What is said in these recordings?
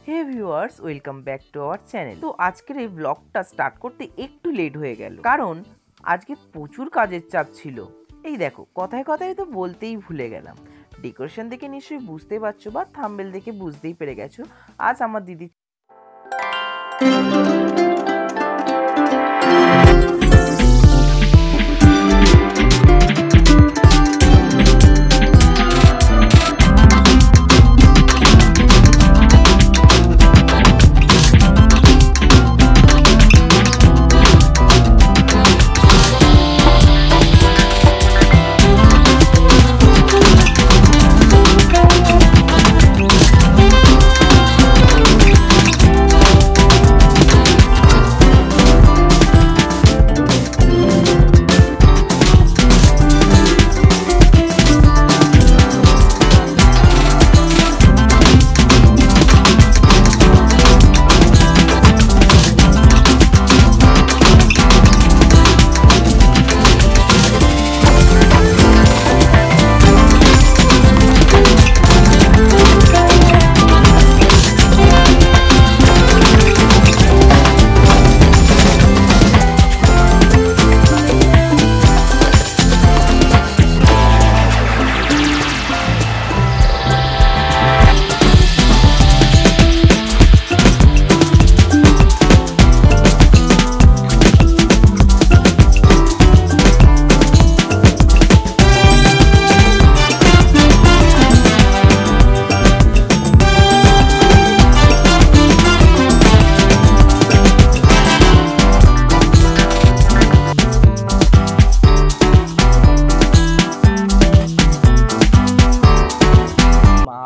Hey viewers, welcome back to our channel. তো আজকের এই ব্লগটা স্টার্ট করতে একটু লেট হয়ে গেল, কারণ আজকে প্রচুর কাজের চাপ ছিল। এই দেখো, কথায় কথায় তো বলতেই ভুলে গেলাম। ডেকোরেশন দেখে নিশ্চয়ই বুঝতে পারছো বা থাম্বনেল দেখে বুঝতেই পেরে গেছো, আজ আমার দিদি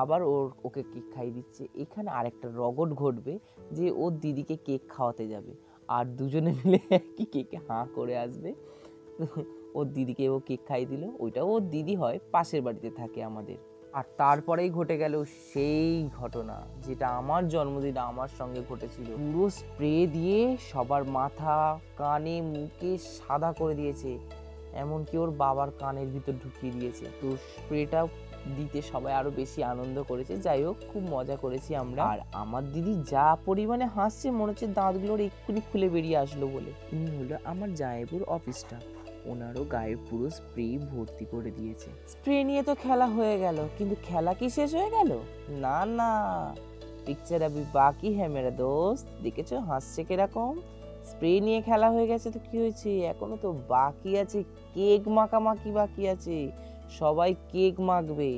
আবার ওকে কেক খাইয়ে দিচ্ছে। এখানে আরেকটা রগট ঘটবে যে ওর দিদিকে কেক খাওয়াতে যাবে, আর দুজনে মিলে একই কেকে হাঁ করে আসবে। তো ওর দিদিকে ও কেক খাইয়ে দিল, ওইটাও ওর দিদি হয়, পাশের বাড়িতে থাকে আমাদের। আর তারপরেই ঘটে গেল সেই ঘটনা যেটা আমার জন্মদিনে আমার সঙ্গে ঘটেছিল। পুরো স্প্রে দিয়ে সবার মাথা, কানে, মুখে সাদা করে দিয়েছে, এমনকি ওর বাবার কানের ভিতর ঢুকিয়ে দিয়েছে। তো স্প্রেটা দিতে সবাই আরো বেশি আনন্দ করেছে। যাই হোক, খুব মজা করেছি আমরা। আর আমার দিদি যা পরিমাণে হাসছে, মনে হচ্ছে দাঁতগুলোর এক্ষুনি খুলে বেরিয়ে আসলো বলে। ইনি হলো আমার জায়েবুর অফিসটা, ওনারও গায়ে পুরো স্প্রে ভর্তি করে দিয়েছে। স্প্রে নিয়ে তো খেলা হয়ে গেল, কিন্তু খেলা কি শেষ হয়ে গেল? না না, পিকচার আবি বাকি হ্যাঁ মেরা দোস্ত। দেখেছো হাসছে কিরকম? স্প্রে নিয়ে খেলা হয়ে গেছে তো কি হয়েছে, এখনো তো বাকি আছে, কেক মাখামাখি বাকি আছে। সবাই কেক মাখবে।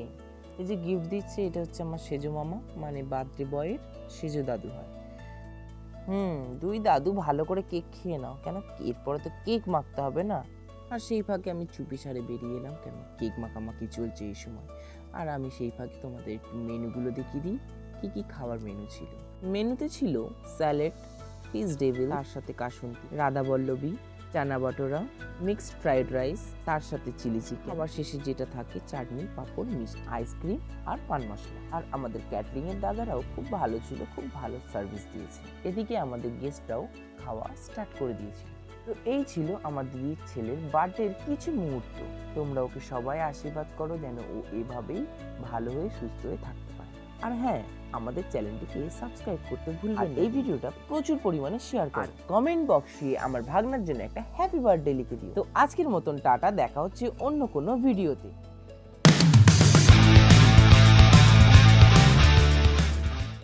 এই যে গিফট দিচ্ছে, এটা হচ্ছে আমার সেজো মামা, মানে বার্থডে বয়ের সেজো দাদু হয়। দুই দাদু ভালো করে কেক খেয়ে নাও, কেন এরপরে তো কেক মাখতে হবে না। আর সেই ফাঁকে আমি চুপি সারে বেরিয়ে এলাম, কেন কেক মাখামাখি চলছে এই সময়। আর আমি সেই ফাঁকে তোমাদের একটু মেনুগুলো দেখিয়ে দিই, কি কি খাবার মেনু ছিল। মেনুতে ছিল স্যালাড, ফিশ ডেভিল, তার সাথে কাসুন্দি, রাধাবল্লভী, চানা বাটোরা, মিক্সড ফ্রাইড রাইস, তার সাথে চিলি চিকেন, আবার শেষে যেটা থাকে চাটনি, পাঁপড়, মিষ্টি, আইসক্রিম আর পান মশলা। আর আমাদের ক্যাটারিং এর দাদারাও খুব ভালো ছিল, খুব ভালো সার্ভিস দিয়েছে। এদিকে আমাদের গেস্টরাও খাওয়া স্টার্ট করে দিয়েছিল। তো এই ছিল আমার দিদির ছেলের বার্থডের কিছু মুহূর্ত। তোমরা ওকে সবাই আশীর্বাদ করো যেন ও এভাবেই ভালো হয়ে সুস্থ হয়ে থাকতে পারে। আর হ্যাঁ, আমাদের চ্যানেলটিকে সাবস্ক্রাইব করতে ভুলবেন না। এই ভিডিওটা প্রচুর পরিমাণে শেয়ার করো, কমেন্ট বক্সে আমার ভাগনার জন্য একটা হ্যাপি বার্থডে লিখে দিও। তো আজকের মতন টাটা, দেখা হচ্ছে অন্য কোনো ভিডিওতে।